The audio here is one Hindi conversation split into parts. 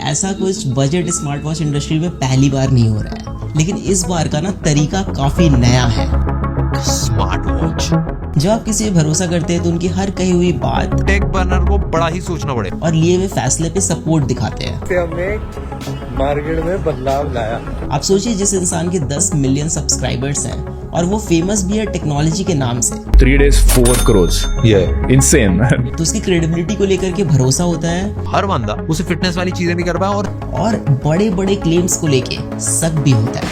ऐसा कुछ बजट स्मार्ट वॉच इंडस्ट्री में पहली बार नहीं हो रहा है, लेकिन इस बार का ना तरीका काफी नया है। Smart watch. जब आप किसी पे भरोसा करते हैं तो उनकी हर कही हुई बात टेक बर्नर को बड़ा ही सोचना पड़े और लिए हुए फैसले पे सपोर्ट दिखाते हैं। हमने मार्केट में बदलाव लाया। आप सोचिए, जिस इंसान के 10 मिलियन सब्सक्राइबर्स हैं और वो फेमस भी है टेक्नोलॉजी के नाम से, 3 days 4 crores, yeah, insane man। तो उसकी क्रेडिबिलिटी को लेकर के भरोसा होता है। हर बंदा उसे फिटनेस वाली चीजें भी कर पाए और बड़े बड़े क्लेम्स को लेके शक भी होता है।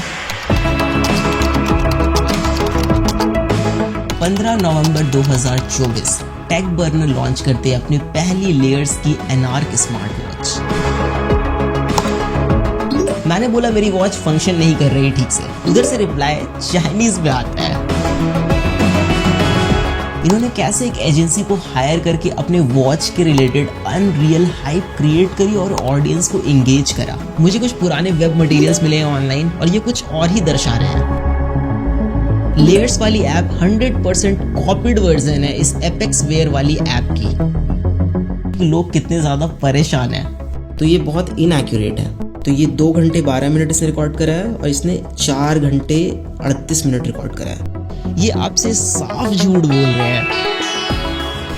15 नवंबर 2024 टेक बर्नर लॉन्च करते हैं अपनी पहली लेयर्स की एनार्क स्मार्ट वॉच। मैंने बोला मेरी वॉच फंक्शन नहीं कर रही ठीक से, उधर से रिप्लाई चाइनीज में आता है। इन्होंने कैसे एक एजेंसी को हायर करके अपने वॉच के रिलेटेड अनरियल हाइप क्रिएट करी और ऑडियंस को एंगेज करा। मुझे कुछ पुराने वेब मटेरियल्स मिले हैं ऑनलाइन और ये कुछ और ही दर्शा रहे हैं। लेयर्स वाली ऐप 100% कॉपीड वर्जन है इस एपेक्स वेयर वाली ऐप की। लोग कितने ज्यादा परेशान हैं। तो ये बहुत इनएक्यूरेट है। तो ये 2 घंटे 12 मिनट इसने रिकॉर्ड करा है और इसने 4 घंटे 38 मिनट रिकॉर्ड करा है। ये आपसे साफ झूठ बोल रहे हैं।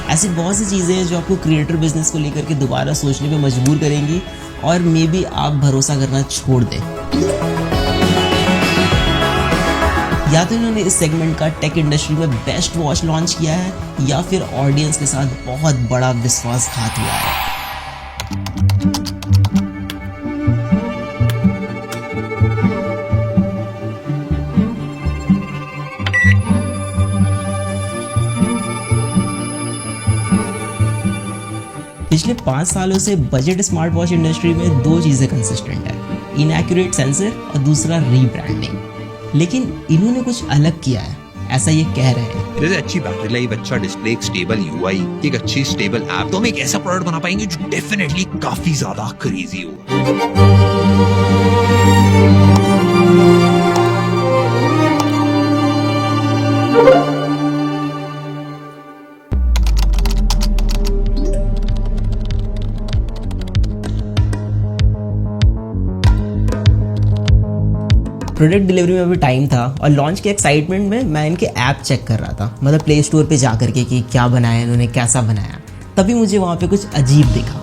ऐसी बहुत सी चीजें हैं जो आपको क्रिएटर बिजनेस को लेकर के दोबारा सोचने पे मजबूर करेंगी और मे बी आप भरोसा करना छोड़ दें। या तो इन्होंने इस सेगमेंट का टेक इंडस्ट्री में बेस्ट वॉच लॉन्च किया है या फिर ऑडियंस के साथ बहुत बड़ा विश्वासघात हुआ है। पिछले 5 सालों से बजट स्मार्ट वॉच इंडस्ट्री में 2 चीजें कंसिस्टेंट है, इनएक्यूरेट सेंसर और दूसरा रीब्रांडिंग। लेकिन इन्होंने कुछ अलग किया है, ऐसा ये कह रहे हैं। जैसे अच्छी बैटरी लाइफ, अच्छा डिस्प्ले, एक स्टेबल यूआई, एक अच्छी स्टेबल ऐप, तो हम एक ऐसा प्रोडक्ट बना पाएंगे जो डेफिनेटली काफी ज्यादा क्रेजी हो। प्रोडक्ट डिलीवरी में अभी टाइम था और लॉन्च के एक्साइटमेंट में मैं इनके ऐप चेक कर रहा था, मतलब प्ले स्टोर पे जा करके कि क्या बनाया इन्होंने, कैसा बनाया। तभी मुझे वहाँ पे कुछ अजीब दिखा।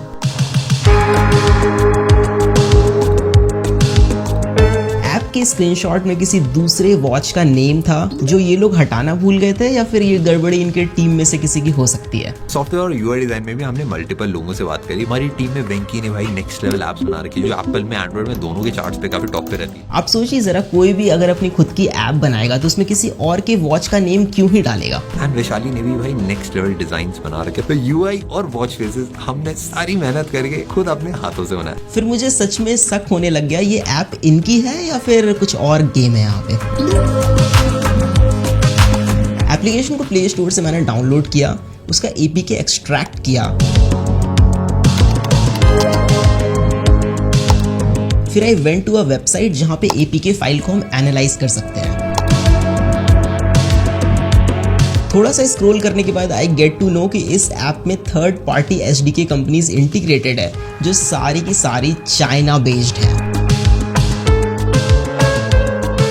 के स्क्रीनशॉट में किसी दूसरे वॉच का नेम था जो ये लोग हटाना भूल गए थे, या फिर ये गड़बड़ी इनके टीम में से किसी की हो सकती है। सॉफ्टवेयर और यूआई डिजाइन में भी हमने मल्टीपल लोगों से बात करी। हमारी टीम में वेंकी ने भाई नेक्स्ट लेवल एप्स बना रखी है जो एप्पल में, एंड्रॉइड में, दोनों के चार्ट्स पे काफी टॉप पे रहती है। आप सोचिए जरा, कोई भी अगर अपनी खुद की ऐप बनाएगा तो उसमें किसी और के वॉच का नेम क्यों ही डालेगा। एंड वैशाली ने भी भाई नेक्स्ट लेवल डिजाइन बना रखे। तो यूआई और वॉच फेसेस हमने सारी मेहनत करके खुद अपने हाथों से बनाया। फिर मुझे सच में शक होने लग गया, ये ऐप इनकी है या फिर कुछ और गेम है यहाँ पे। एप्लीकेशन को प्ले स्टोर से मैंने डाउनलोड किया, उसका एपीके एक्सट्रैक्ट किया, फिर I went to a website जहां पे एपीके फाइल को हम एनालाइज कर सकते हैं। थोड़ा सा स्क्रॉल करने के बाद आई गेट टू नो कि इस ऐप में third party SDK companies integrated है जो सारी की सारी चाइना बेस्ड है।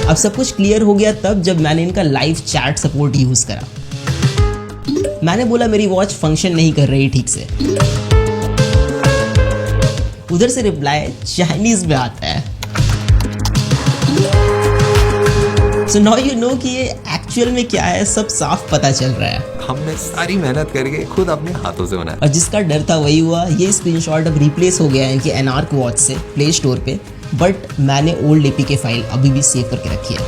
अब सब कुछ क्लियर हो गया तब जब मैंने इनका लाइव चैट सपोर्ट यूज करा। मैंने बोला मेरी वॉच फंक्शन नहीं कर रही ठीक से, उधर से रिप्लाई चाइनीज में आता है। सो नाउ यू नो कि ये एक्चुअल में क्या है, सब साफ पता चल रहा है। हमने सारी मेहनत करके खुद अपने हाथों से बनाया और जिसका डर था वही हुआ। ये स्क्रीनशॉट अब रिप्लेस हो गया है इनकी एनार्क वॉच से प्ले स्टोर पे, बट मैंने ओल्ड एपीके फाइल अभी भी सेव करके रखी है।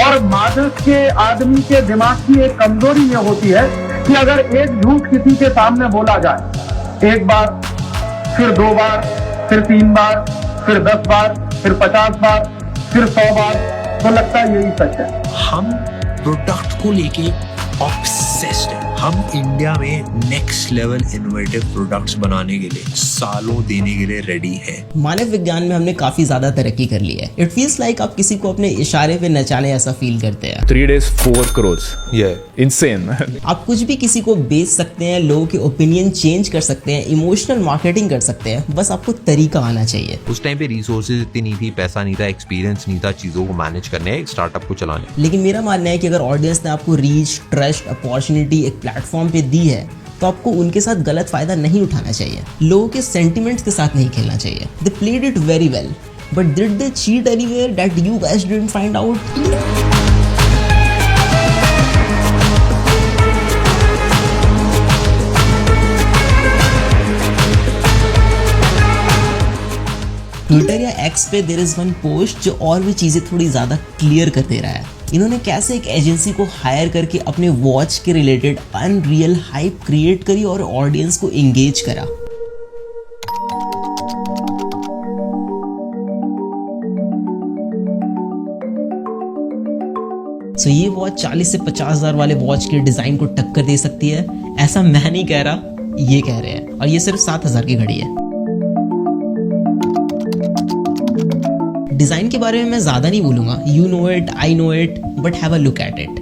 और मादक के आदमी के दिमाग की एक कमजोरी ये होती है कि अगर एक झूठ किसी के सामने बोला जाए, एक बार, फिर 2 बार, फिर 3 बार, फिर 10 बार, फिर 50 बार, फिर 100 बार, तो लगता है यही सच है। हम प्रोडक्ट को लेके ऑब्सेस्ड हैं। हम इंडिया में नेक्स्ट लेवल इनोवेटिव प्रोडक्ट्स बनाने के लिए सालों देने के लिए रेडी हैं। मानव विज्ञान में हमने काफी ज्यादा तरक्की कर ली है। इट फील्स लाइक आप किसी को अपने इशारे पे नचाने ऐसा फील करते हैं। 3 days 4 crores. Yeah, insane man. आप कुछ भी किसी को बेच सकते हैं, लोगों के ओपिनियन चेंज कर सकते हैं, इमोशनल मार्केटिंग कर सकते हैं, बस आपको तरीका आना चाहिए। उस टाइम पे रिसोर्सेज इतनी नहीं थी, पैसा नहीं था, एक्सपीरियंस नहीं था चीजों को मैनेज करने, एक स्टार्टअप को चलाने। लेकिन मेरा मानना है कि अगर ऑडियंस ने आपको रीच, ट्रस्ट, अपॉर्चुनिटी एक प्लेटफॉर्म पे दी है तो आपको उनके साथ गलत फायदा नहीं उठाना चाहिए, लोगों के सेंटिमेंट्स के साथ नहीं खेलना चाहिए। They played it very well, but did they cheat anywhere that you guys didn't find out? Twitter या एक्स पे देयर इज वन पोस्ट जो और भी चीजें थोड़ी ज्यादा क्लियर कर दे रहा है। इन्होंने कैसे एक एजेंसी को हायर करके अपने वॉच के रिलेटेड अनरियल हाइप क्रिएट करी और ऑडियंस को एंगेज करा। सो ये वॉच 40 से 50,000 वाले वॉच के डिजाइन को टक्कर दे सकती है, ऐसा मैं नहीं कह रहा, ये कह रहे हैं, और ये सिर्फ 7,000 की घड़ी है। डिजाइन के बारे में मैं ज्यादा नहीं बोलूंगा, you know it, I know it, but have a look at it.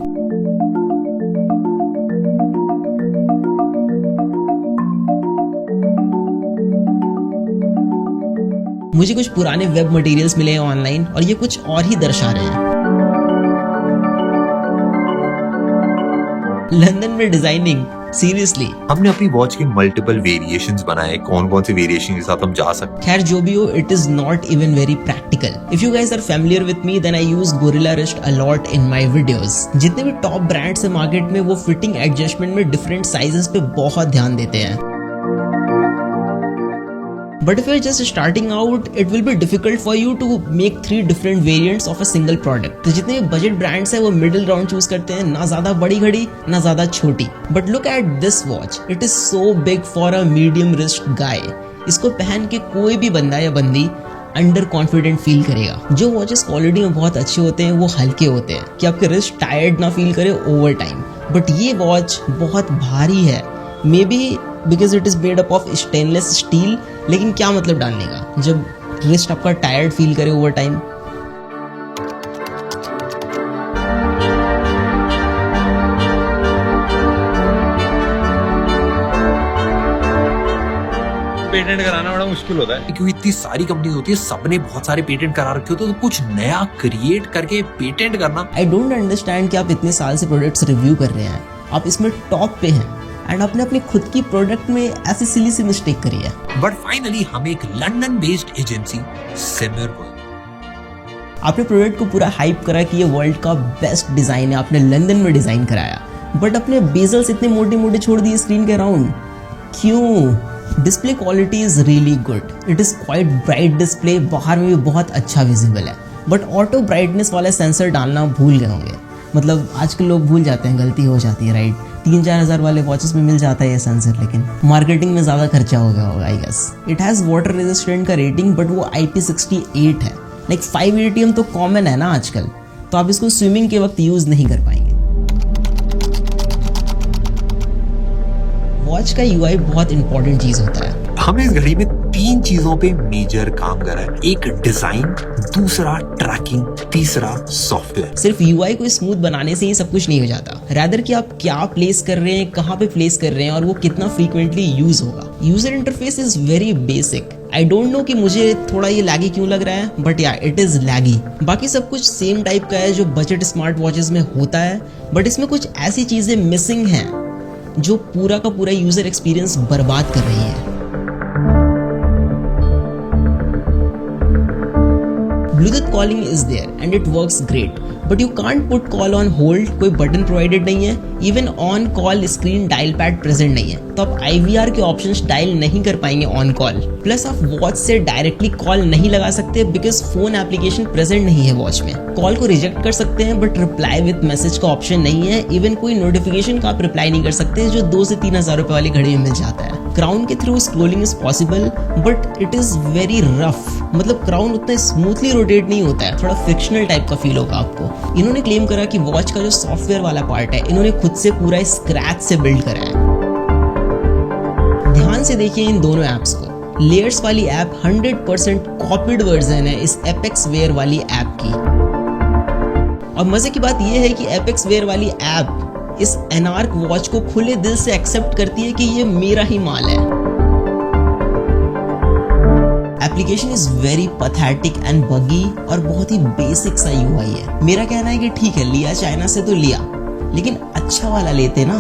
मुझे कुछ पुराने वेब मटेरियल्स मिले हैं ऑनलाइन और ये कुछ और ही दर्शा रहे हैं। लंदन में डिजाइनिंग, सीरियसली। हमने अपनी वॉच के मल्टीपल वेरिएशंस बनाए, कौन कौन से वेरिएशन के साथ हम जा सकते। खैर जो भी हो, it is not even very practical. If you guys are familiar with me then I use gorilla wrist a lot in my videos. जितने भी टॉप ब्रांड्स है मार्केट में वो फिटिंग एडजस्टमेंट में डिफरेंट साइजेस पे बहुत ध्यान देते हैं। But if you're just starting out, it will be difficult for you to make 3 different variants of a single product. तो जितने भी बजट ब्रांड्स हैं वो मिडिल ग्राउंड चूज करते हैं, ना ज्यादा बड़ी घड़ी ना ज्यादा छोटी। But look at this watch, it is so big for a medium wrist guy. इसको पहन के कोई भी बंदा या बंदी अंडर कॉन्फिडेंट फील करेगा। जो वॉचेस क्वालिटी में बहुत अच्छे होते हैं वो हल्के होते हैं कि आपके रिस्ट टायर्ड ना फील करे ओवर टाइम। बट ये वॉच बहुत भारी है, may be because it is made up of stainless steel. लेकिन क्या मतलब डालने का जब रिस्ट आपका टायर्ड फील करे ओवर टाइम। पेटेंट कराना बड़ा मुश्किल होता है क्योंकि इतनी सारी कंपनीज होती है, सबने बहुत सारे पेटेंट करा रखे होते हैं, तो कुछ नया क्रिएट करके पेटेंट करना। आई डोंट अंडरस्टैंड कि आप इतने साल से प्रोडक्ट्स रिव्यू कर रहे हैं, आप इसमें टॉप पे हैं एंड आपने अपनी खुद की प्रोडक्ट में ऐसी सिली सी मिस्टेक करी है। बट फाइनली हम एक लंदन बेस्ड एजेंसी सिमिरवर्ल्ड, आपने प्रोडक्ट को पूरा हाइप करा कि ये वर्ल्ड का बेस्ट डिजाइन है, आपने लंदन में डिजाइन कराया, बट अपने बेजल्स इतने मोटे मोटे छोड़ दिए स्क्रीन के अराउंड, क्यों? Display quality is really good, it is quite bright display, बाहर में भी बहुत अच्छा विजिबल है, बट ऑटो ब्राइटनेस वाला सेंसर डालना भूल गए होंगे। मतलब आजकल लोग भूल जाते हैं, गलती हो जाती है, राइट? 3-4 हज़ार वाले वॉचेस में मिल जाता है ये सेंसर, लेकिन मार्केटिंग में ज़्यादा खर्चा हो गया होगा I guess. It has water resistant का रेटिंग, बट वो IP68 है। लाइक 5 ATM तो कॉमन है ना आजकल, तो आप इसको स्विमिंग के वक्त यूज़ नहीं कर पाएंगे। वॉच का UI बहुत इंपॉर्टेंट चीज़ होता है। हमने इस घड़ी में 3 चीजों पे मेजर काम करा है, एक डिजाइन, दूसरा ट्रैकिंग, तीसरा सॉफ्टवेयर। सिर्फ UI को स्मूथ बनाने से ही सब कुछ नहीं हो जाता, रैदर कि आप क्या प्लेस कर रहे हैं, कहाँ पे प्लेस कर रहे हैं और वो कितना फ्रीक्वेंटली यूज होगा। User interface is very basic. I don't know कि मुझे थोड़ा ये लैगी क्यों लग रहा है, बट या इट इज लैगी। बाकी सब कुछ सेम टाइप का है जो बजट स्मार्ट वॉचेस में होता है, बट इसमें कुछ ऐसी चीजें मिसिंग हैं जो पूरा का पूरा यूजर एक्सपीरियंस बर्बाद कर रही है। Bluetooth calling is there and it works great, but you can't put call on hold, कोई बटन प्रोवाइडेड नहीं है, even on call screen dial pad present नहीं है, तो आप IVR के ऑप्शंस डायल नहीं कर पाएंगे ऑन कॉल। प्लस आप वॉच से डायरेक्टली कॉल नहीं लगा सकते बिकॉज फोन एप्लीकेशन प्रेजेंट नहीं है वॉच में। कॉल को रिजेक्ट कर सकते हैं बट रिप्लाई विद मैसेज का ऑप्शन नहीं है, इवन कोई नोटिफिकेशन का आप रिप्लाई नहीं कर सकते जो 2 से 3 हज़ार रुपए वाली घड़ी में मिल जाता है। क्राउन के through scrolling is possible but it is very rough, मतलब क्राउन उतना स्मूथली रोटेट नहीं होता है, थोड़ा फ्रिक्शनल टाइप का फील होगा आपको। इन्होंने क्लेम करा कि वॉच का जो सॉफ्टवेयर वाला पार्ट है इन्होंने खुद खुद से पूरा स्क्रैच से बिल्ड करा है। ध्यान से देखिए इन दोनों ऐप्स को। लेयर्स वाली ऐप 100% कॉपीड वर्जन है इस एपेक्स वेयर वाली ऐप की। और मजे की बात यह है कि एपेक्स वेयर वाली ऐप इस एनार्क वॉच को खुले दिल से एक्सेप्ट करती है कि ये मेरा ही माल है। Application is very pathetic and बगी और बहुत ही बेसिक सा यूआई है। मेरा कहना है कि ठीक है, लिया चाइना से तो लिया, लेकिन अच्छा वाला लेते ना।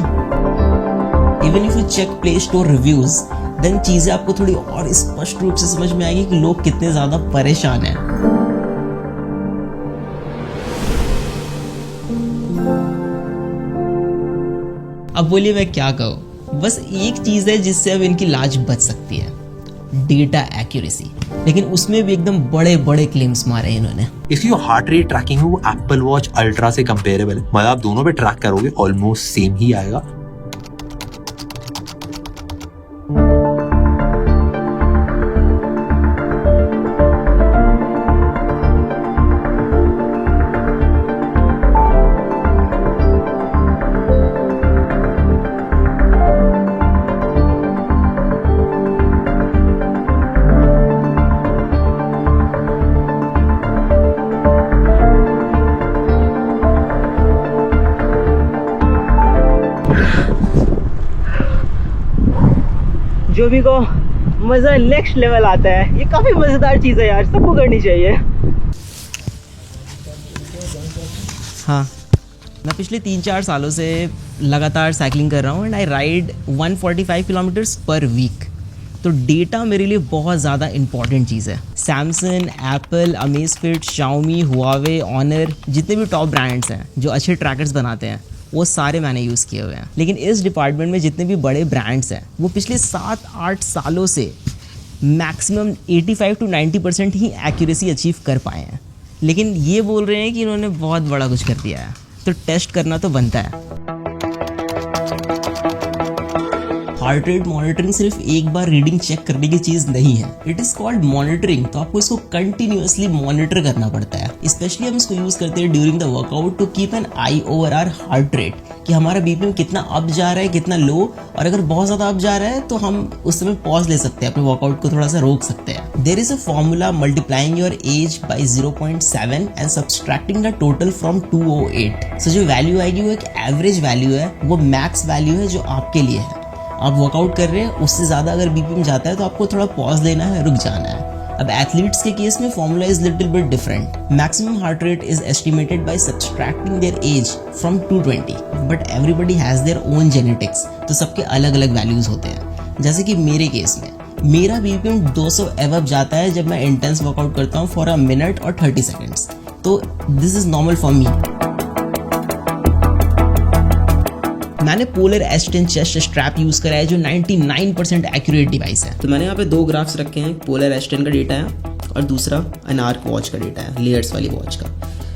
Even if you check Play Store reviews, then चीजें आपको थोड़ी और स्पष्ट रूप से समझ में आएगी कि लोग कितने ज्यादा परेशान हैं। अब बोलिए मैं क्या कहूं। बस एक चीज है जिससे अब इनकी लाज बच सकती है, डेटा एक्यूरेसी। लेकिन उसमें भी एकदम बड़े बड़े क्लेम्स मारे हैं इन्होंने। If your heart rate tracking है वो एप्पल वॉच अल्ट्रा से कंपेरेबल है, मतलब आप दोनों पे ट्रैक करोगे ऑलमोस्ट सेम ही आएगा। जो भी को मज़ा नेक्स्ट लेवल आता है, ये काफ़ी मज़ेदार चीज़ है यार, सबको करनी चाहिए। हाँ, मैं पिछले 3-4 सालों से लगातार साइकिलिंग कर रहा हूँ and I ride 145 kilometres per week. तो डेटा मेरे लिए बहुत ज़्यादा इंपॉर्टेंट चीज़ है। Samsung, Apple, Amazfit, Xiaomi, Huawei, Honor, जितने भी टॉप ब्रांड्स हैं जो अच्छे ट्रैकर्स बनाते हैं, वो सारे मैंने यूज़ किए हुए हैं। लेकिन इस डिपार्टमेंट में जितने भी बड़े ब्रांड्स हैं वो पिछले 7-8 सालों से maximum 85 to 90% he accuracy achieve कर पाए हैं। लेकिन ये बोल रहे हैं कि इन्होंने बहुत बड़ा कुछ कर दिया है, तो टेस्ट करना तो बनता है। हार्ट रेट मॉनिटरिंग सिर्फ एक बार रीडिंग चेक करने की चीज नहीं है, इट इज कॉल्ड मॉनिटरिंग। तो आपको इसको कंटिन्यूअसली मॉनिटर करना पड़ता है। स्पेशली हम इसको यूज करते हैं during the workout to keep an eye over our heart rate, कि हमारा बीपीएम कितना अप जा रहा है, कितना लो, और अगर बहुत ज्यादा अप जा रहा है तो हम उस समय पॉज ले सकते हैं, अपने वर्कआउट को थोड़ा सा रोक सकते हैं। There is a formula multiplying your age by 0.7 and subtracting the total from 208। So जो वैल्यू आएगी वो एक एवरेज वैल्यू है, वो मैक्स वैल्यू है जो आपके लिए है। आप वर्कआउट कर रहे हैं, उससे ज़्यादा अगर बीपीएम जाता है तो आपको थोड़ा पॉज लेना है, रुक जाना है। अब एथलीट्स के केस में formula is little bit different. Maximum heart rate is estimated by subtracting their age from 220, but everybody has their own genetics, तो सबके अलग अलग वैल्यूज होते हैं। जैसे कि मेरे केस में मेरा बीपीएम 200 एवब जाता है जब मैं इंटेंस वर्कआउट करता हूँ फॉर अ मिनट और 30 सेकेंड्स, तो this is normal for me. मैंने polar S10 chest strap use करा है जो 99% एक्यूरेट डिवाइस है। तो मैंने यहाँ पे 2 ग्राफ्स रखे हैं, पोलर S10 का डेटा है और दूसरा एनार्क वॉच का डेटा है, लेयर्स वाली वॉच का।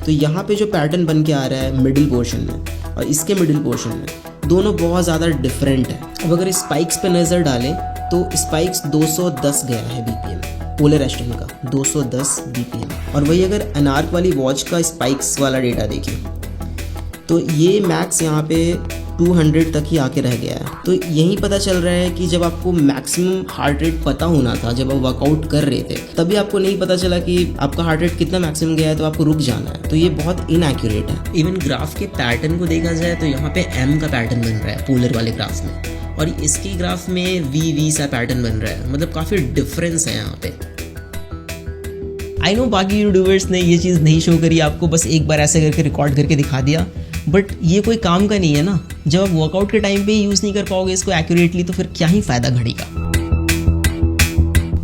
तो यहाँ पे जो पैटर्न बन के आ रहा है मिडिल पोर्शन में और इसके मिडिल पोर्शन में, दोनों बहुत ज़्यादा डिफरेंट है। अब अगर स्पाइक्स पे नज़र डालें तो स्पाइक्स 210 गया है बीपीएम, पोलर S10 का 210 बीपीएम। और वही अगर एनार्क वाली वॉच का स्पाइक्स वाला डेटा देखें तो ये मैक्स यहाँ पे 200 तक ही आके रह गया है। तो यही पता चल रहा है कि जब आपको मैक्सिमम हार्ट रेट पता होना था, जब आप वर्कआउट कर रहे थे, तभी आपको नहीं पता चला कि आपका हार्ट रेट कितना मैक्सिमम गया है, तो आपको रुक जाना है। तो ये बहुत इनएक्यूरेट है। इवन ग्राफ के पैटर्न को देखा जाए तो यहाँ पे M का पैटर्न बन रहा है पोलर वाले ग्राफ में, और इसके ग्राफ में V सा पैटर्न बन रहा है। मतलब काफ़ी डिफरेंस है यहाँ पे। आई नो बाकी यूट्यूबर्स ने ये चीज़ नहीं शो करी आपको, बस एक बार ऐसे करके रिकॉर्ड करके दिखा दिया, बट ये कोई काम का नहीं है ना। जब आप वर्कआउट के टाइम पे यूज़ नहीं कर पाओगे इसको एक्यूरेटली, तो फिर क्या ही फायदा घड़ी का।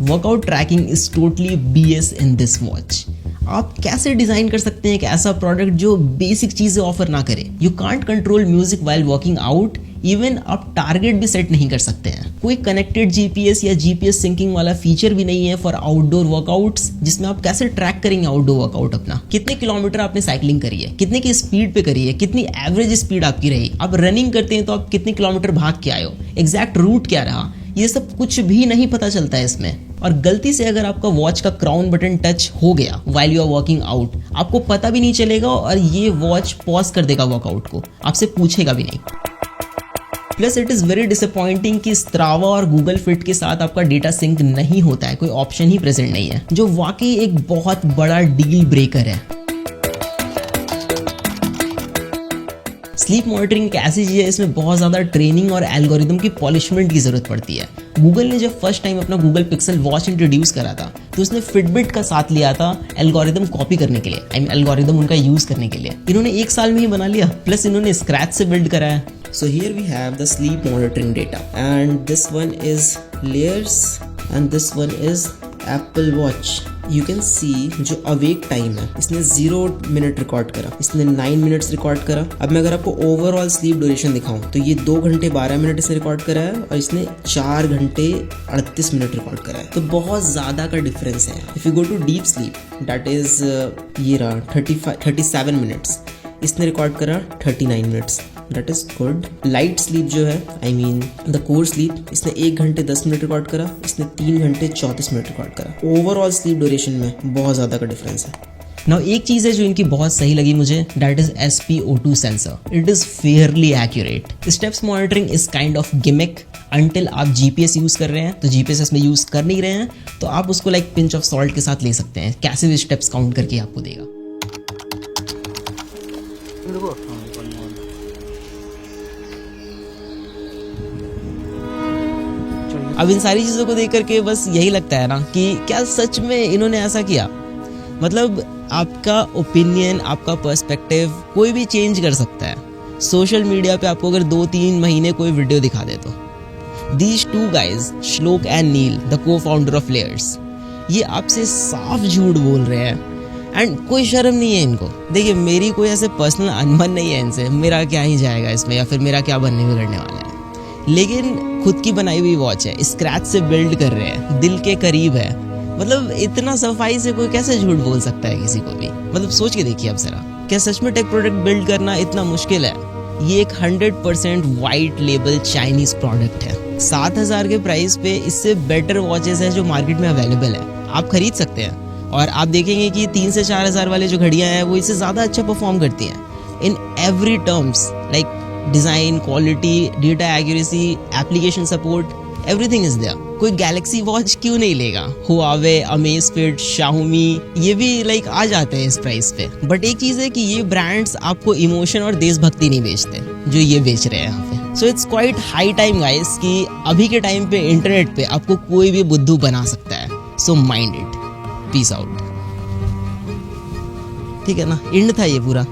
Workout tracking is totally BS in this watch. आप कैसे डिज़ाइन कर सकते हैं एक ऐसा प्रोडक्ट जो बेसिक चीज़ें ऑफर ना करे। You can't control music while working out, even आप टारगेट भी सेट नहीं कर सकते हैं। कोई कनेक्टेड GPS या GPS सिंकिंग वाला फीचर भी नहीं है फॉर आउटडोर वर्कआउट्स, जिसमें आप कैसे ट्रैक करेंगे आउटडोर वर्कआउट अपना। कितने किलोमीटर आपने साइकिलिंग करी है, कितने की स्पीड पे करी है, कितनी एवरेज स्पीड आपकी रही। आप रनिंग करते हैं तो आप कितने किलोमीटर भाग के आए हो, एग्जैक्ट रूट क्या रहा, ये सब कुछ भी नहीं पता चलता है इसमें। और गलती से अगर आपका वॉच का क्राउन बटन टच हो गया while you are working out, आपको पता भी नहीं चलेगा और ये वॉच पॉज कर देगा वर्कआउट को, आपसे पूछेगा भी नहीं। Plus it is very disappointing कि स्ट्रावा और गूगल फिट के साथ आपका डेटा सिंक नहीं होता है, कोई ऑप्शन ही प्रेजेंट नहीं है, जो वाकई एक बहुत बड़ा डील ब्रेकर है। स्लीप मॉनिटरिंग एक ऐसी चीज़ है, इसमें बहुत ज़्यादा ट्रेनिंग और एल्गोरिदम की पॉलिशमेंट की ज़रूरत पड़ती है। गूगल ने जब फर्स्ट टाइम अपना गूगल पिक्सल वॉच इंट्रोड्यूस करा था तो उसने फिटबिट का साथ लिया था एल्गोरिदम कॉपी करने के लिए, आई मीन एल्गोरिदम उनका यूज़ करने के लिए। इन्होंने 1 साल में ही बना लिया, प्लस इन्होंने स्क्रैच से बिल्ड करा है। So here we have the sleep monitoring data, and this one is layers and this one is Apple Watch. You can see जो awake time है, इसने 0 मिनट रिकॉर्ड करा, इसने 9 मिनट्स रिकॉर्ड करा। अब मैं अगर आपको ओवरऑल स्लीप ड्यूरेशन दिखाऊं तो ये 2 घंटे 12 मिनट इसने रिकॉर्ड करा है और इसने 4 घंटे 38 मिनट रिकॉर्ड करा है, तो बहुत ज़्यादा का डिफरेंस है। If you go to deep sleep that is ये रहा 37 मिनट्स, इसने रिकॉर्ड करा 39 minutes, that is good. Light sleep जो है, I mean the core sleep, इसने 1 घंटे 10 मिनट रिकॉर्ड करा, इसने 3 घंटे 34 मिनट रिकॉर्ड करा। ओवरऑल स्लीप ड्यूरेशन में बहुत ज़्यादा का डिफरेंस है। नाउ एक चीज़ है जो इनकी बहुत सही लगी मुझे, that is SpO2 sensor. It is Fairlie accurate. Steps monitoring is kind of gimmick until आप GPS यूज़ कर रहे हैं, तो GPS इसमें यूज़ कर नहीं रहे हैं तो आप उसको लाइक पिंच ऑफ सॉल्ट के साथ ले सकते हैं, कैसे भी स्टेप्स काउंट करके आपको देगा। अब इन सारी चीज़ों को देख करके बस यही लगता है ना कि क्या सच में इन्होंने ऐसा किया। मतलब आपका ओपिनियन, आपका पर्सपेक्टिव कोई भी चेंज कर सकता है। सोशल मीडिया पे आपको अगर 2-3 महीने कोई वीडियो दिखा दे तो दीज 2 गाइज, श्लोक एंड नील, द को फाउंडर ऑफ लेयर्स, ये आपसे साफ झूठ बोल रहे हैं एंड कोई शर्म नहीं है इनको। देखिए मेरी कोई ऐसे पर्सनल अनबन नहीं है इनसे, मेरा क्या ही जाएगा इसमें या फिर मेरा क्या बनने बिगड़ने वाला है, लेकिन खुद की बनाई हुई वॉच है, स्क्रैच से बिल्ड कर रहे हैं, दिल के करीब है। मतलब इतना सफाई से कोई कैसे झूठ बोल सकता है किसी को भी। मतलब सोच के देखिए अब जरा, क्या सच में टेक प्रोडक्ट बिल्ड करना इतना मुश्किल है? ये एक 100% वाइट लेबल चाइनीज प्रोडक्ट है। 7,000 के प्राइस पे इससे बेटर वॉचेस है जो मार्केट में अवेलेबल है, आप खरीद सकते हैं। और आप देखेंगे कि 3 से 4,000 वाले जो घड़ियाँ हैं वो इससे ज़्यादा अच्छा परफॉर्म करती हैं in every terms, like design, quality, data accuracy, application support, everything is there. कोई गैलेक्सी वॉच क्यों नहीं लेगा? हुआवे, अमेज़फिट, शाओमी, ये भी लाइक आ जाते हैं इस प्राइस पे। बट एक चीज़ है कि ये ब्रांड्स आपको इमोशन और देशभक्ति नहीं बेचते जो ये बेच रहे हैं यहाँ पे। So it's quite high time guys कि अभी के टाइम पे इंटरनेट पे आपको कोई भी बुद्धू बना सकता है। So mind it, peace out. ठीक है ना, एंड था ये पूरा।